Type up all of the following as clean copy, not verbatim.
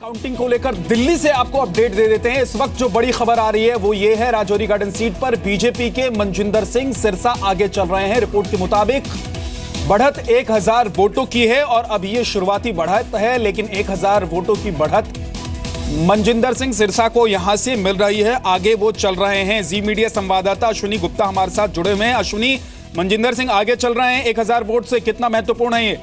Counting को लेकर दिल्ली से आपको अपडेट दे देते हैं। इस वक्त जो बड़ी खबर आ रही है वो ये है, राजौरी गार्डन सीट पर बीजेपी के मनजिंदर सिंह सिरसा आगे चल रहे हैं। रिपोर्ट के मुताबिक बढ़त 1000 वोटों की है और अब ये शुरुआती बढ़त है, लेकिन 1000 वोटों की बढ़त मनजिंदर सिंह सिरसा को यहां से मिल रही है। आगे वो चल रहे हैं। जी मीडिया संवाददाता अश्विनी गुप्ता हमारे साथ जुड़े हुए हैं। अश्विनी, मनजिंदर सिंह आगे चल रहे हैं 1000 वोट से, कितना महत्वपूर्ण है ये?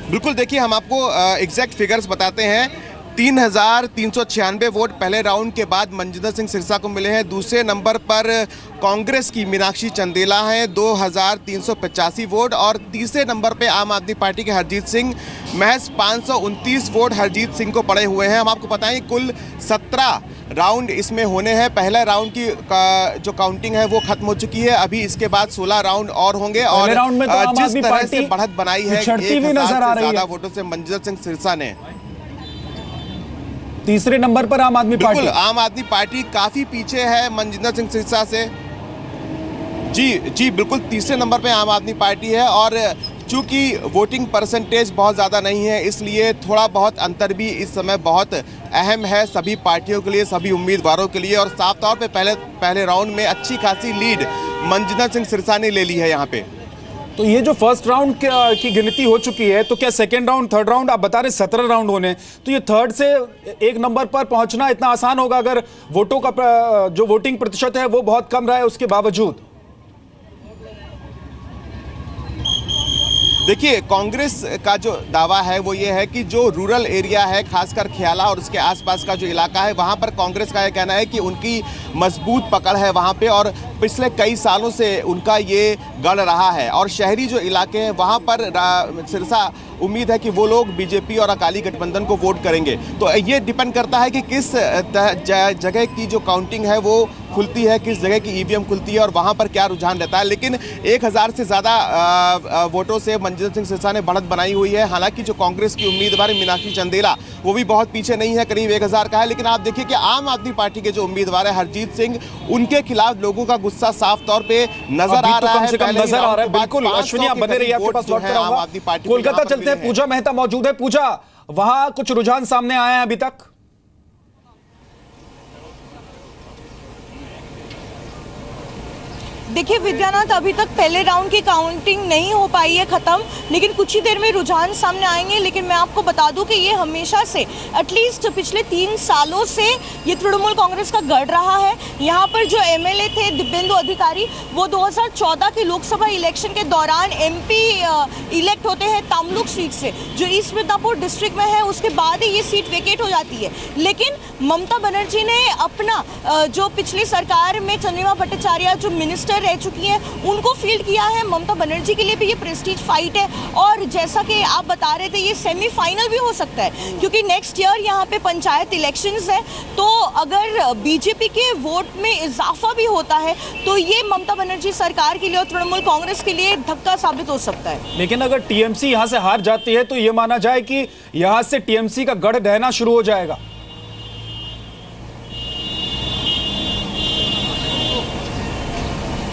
बिल्कुल, देखिए हम आपको एग्जैक्ट फिगर्स बताते हैं। 3396 वोट पहले राउंड के बाद मनजिंदर सिंह सिरसा को मिले हैं। दूसरे नंबर पर कांग्रेस की मीनाक्षी चंदेला हैं 2385 वोट, और तीसरे नंबर पे आम आदमी पार्टी के हरजीत सिंह महज 529 वोट हरजीत सिंह को पड़े हुए हैं। हम आपको बताएं कुल 17 राउंड इसमें होने हैं। पहला राउंड की जो काउंटिंग है वो खत्म हो चुकी है। अभी इसके बाद 16 राउंड और होंगे और राउंड में तो जिस तरह से बढ़त बनाई है 1000 से ज्यादा वोटों से मनजिंदर सिंह सिरसा ने। तीसरे नंबर पर आम आदमी पार्टी। बिल्कुल, आम आदमी पार्टी काफी पीछे है मनजिंदर सिंह सिरसा से। जी बिल्कुल, तीसरे नंबर पे आम आदमी पार्टी है और चूंकि वोटिंग परसेंटेज बहुत ज़्यादा नहीं है, इसलिए थोड़ा बहुत अंतर भी इस समय बहुत अहम है सभी पार्टियों के लिए, सभी उम्मीदवारों के लिए। और साफ तौर पे पहले राउंड में अच्छी खासी लीड मनजिंदर सिंह सिरसा ने ले ली है यहाँ पे। तो ये जो फर्स्ट राउंड की गिनती हो चुकी है, तो क्या सेकेंड राउंड, थर्ड राउंड, आप बता रहे 17 राउंड होने, तो ये थर्ड से एक नंबर पर पहुंचना इतना आसान होगा अगर वोटों का जो वोटिंग प्रतिशत है वो बहुत कम रहा है उसके बावजूद? देखिए, कांग्रेस का जो दावा है वो ये है कि जो रूरल एरिया है, खासकर ख्याला और उसके आसपास का जो इलाका है, वहाँ पर कांग्रेस का ये कहना है कि उनकी मजबूत पकड़ है वहाँ पे और पिछले कई सालों से उनका ये गढ़ रहा है। और शहरी जो इलाके हैं वहाँ पर सिरसा उम्मीद है कि वो लोग बीजेपी और अकाली गठबंधन को वोट करेंगे। तो ये डिपेंड करता है कि किस जगह की जो काउंटिंग है वो खुलती है, किस जगह की ईवीएम खुलती है और वहाँ पर क्या रुझान रहता है। लेकिन 1000 से ज़्यादा वोटों से मनजिंदर सिंह सिरसा ने बढ़त बनाई हुई है। हालांकि जो कांग्रेस की उम्मीदवार मीनाक्षी चंदेला वो भी बहुत पीछे नहीं है, करीब 1000 का है। लेकिन आप देखिए कि आम आदमी पार्टी के जो उम्मीदवार है हरजीत सिंह, उनके खिलाफ लोगों का गुस्सा साफ तौर पे नजर आ रहा है। बिल्कुल, अश्विनी आप बने रहिए, आपके पास लौट कर आऊंगा। कोलकाता चलते हैं, पूजा मेहता मौजूद है। पूजा, वहां कुछ रुझान सामने आए हैं अभी तक? देखिए विद्यानाथ, अभी तक पहले राउंड की काउंटिंग नहीं हो पाई है खत्म, लेकिन कुछ ही देर में रुझान सामने आएंगे। लेकिन मैं आपको बता दूं कि ये हमेशा से, एटलीस्ट पिछले 3 सालों से ये तृणमूल कांग्रेस का गढ़ रहा है। यहाँ पर जो एमएलए थे दिव्येंदु अधिकारी, वो 2014 के लोकसभा इलेक्शन के दौरान एमपी इलेक्ट होते हैं तमलुक सीट से, जो ईस्ट मिदनापुर डिस्ट्रिक्ट में है। उसके बाद ही ये सीट वेकेट हो जाती है। लेकिन ममता बनर्जी ने अपना जो पिछली सरकार में चंद्रिमा भट्टाचार्य जो मिनिस्टर रह चुकी हैं, उनको फील्ड किया है। ममता बनर्जी के लिए भी ये प्रेस्टीज फाइट है और जैसा कि आप बता रहे थे, ये सेमीफाइनल भी हो सकता है क्योंकि नेक्स्ट ईयर यहाँ पे पंचायत इलेक्शंस है। तो अगर बीजेपी के वोट में इजाफा भी होता है तो ये ममता बनर्जी सरकार के लिए और तृणमूल कांग्रेस के लिए धक्का साबित हो सकता है। लेकिन अगर टीएमसी यहाँ से हार जाती है तो ये माना जाए कि यहाँ से टीएमसी का गढ़ ढहना शुरू हो जाएगा।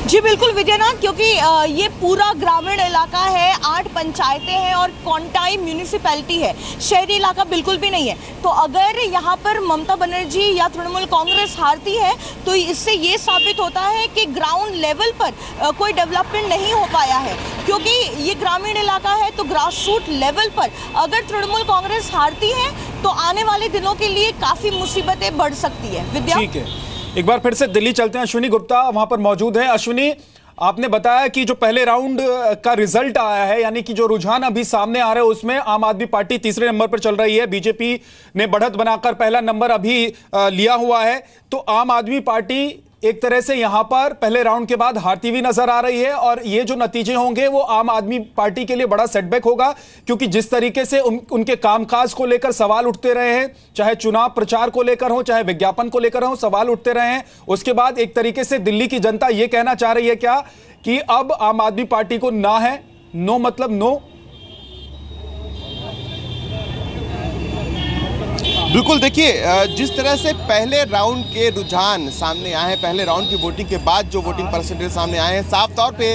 जी बिल्कुल विद्यानाथ, क्योंकि ये पूरा ग्रामीण इलाका है, 8 पंचायतें हैं और कोंटाई म्यूनिसिपैलिटी है, शहरी इलाका बिल्कुल भी नहीं है। तो अगर यहाँ पर ममता बनर्जी या तृणमूल कांग्रेस हारती है तो इससे ये साबित होता है कि ग्राउंड लेवल पर कोई डेवलपमेंट नहीं हो पाया है, क्योंकि ये ग्रामीण इलाका है। तो ग्रास रूट लेवल पर अगर तृणमूल कांग्रेस हारती है तो आने वाले दिनों के लिए काफ़ी मुसीबतें बढ़ सकती है। विद्या, ठीक है, एक बार फिर से दिल्ली चलते हैं। अश्विनी गुप्ता वहां पर मौजूद है। अश्विनी, आपने बताया कि जो पहले राउंड का रिजल्ट आया है, यानी कि जो रुझान अभी सामने आ रहे हैं उसमें आम आदमी पार्टी तीसरे नंबर पर चल रही है, बीजेपी ने बढ़त बनाकर पहला नंबर अभी लिया हुआ है। तो आम आदमी पार्टी एक तरह से यहां पर पहले राउंड के बाद हारती हुई नजर आ रही है और ये जो नतीजे होंगे वो आम आदमी पार्टी के लिए बड़ा सेटबैक होगा, क्योंकि जिस तरीके से उनके कामकाज को लेकर सवाल उठते रहे हैं, चाहे चुनाव प्रचार को लेकर हो, चाहे विज्ञापन को लेकर हो, सवाल उठते रहे हैं। उसके बाद एक तरीके से दिल्ली की जनता ये कहना चाह रही है क्या कि अब आम आदमी पार्टी को ना है, नो मतलब नो? बिल्कुल, देखिए जिस तरह से पहले राउंड के रुझान सामने आए हैं, पहले राउंड की वोटिंग के बाद जो वोटिंग परसेंटेज सामने आए हैं, साफ तौर पे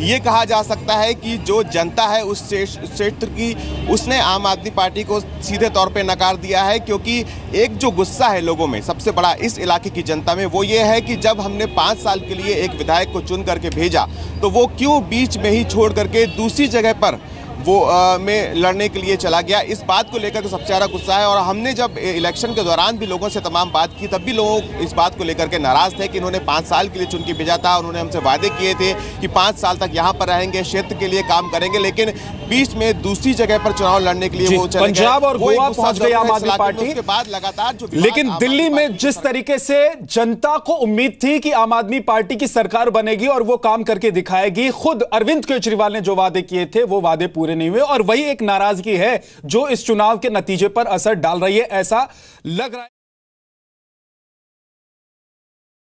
ये कहा जा सकता है कि जो जनता है उस क्षेत्र की, उसने आम आदमी पार्टी को सीधे तौर पे नकार दिया है। क्योंकि एक जो गुस्सा है लोगों में सबसे बड़ा इस इलाके की जनता में, वो ये है कि जब हमने 5 साल के लिए एक विधायक को चुन करके भेजा तो वो क्यों बीच में ही छोड़ करके दूसरी जगह पर वो में लड़ने के लिए चला गया। इस बात को लेकर के सबसे ज़्यादा गुस्सा है। और हमने जब इलेक्शन के दौरान भी लोगों से तमाम बात की, तब भी लोग इस बात को लेकर के नाराज़ थे कि इन्होंने 5 साल के लिए चुन के भेजा था। उन्होंने हमसे वादे किए थे कि 5 साल तक यहाँ पर रहेंगे, क्षेत्र के लिए काम करेंगे, लेकिन बीच में दूसरी जगह पर चुनाव लड़ने के लिए वो चले गए। पंजाब और गोवा पहुंच गई आम आदमी पार्टी, उसके बाद लगातार जो, लेकिन दिल्ली में जिस तरीके से जनता को उम्मीद थी कि आम आदमी पार्टी की सरकार बनेगी और वो काम करके दिखाएगी, खुद अरविंद केजरीवाल ने जो वादे किए थे वो वादे पूरे नहीं हुए, और वही एक नाराजगी है जो इस चुनाव के नतीजे पर असर डाल रही है, ऐसा लग रहा है।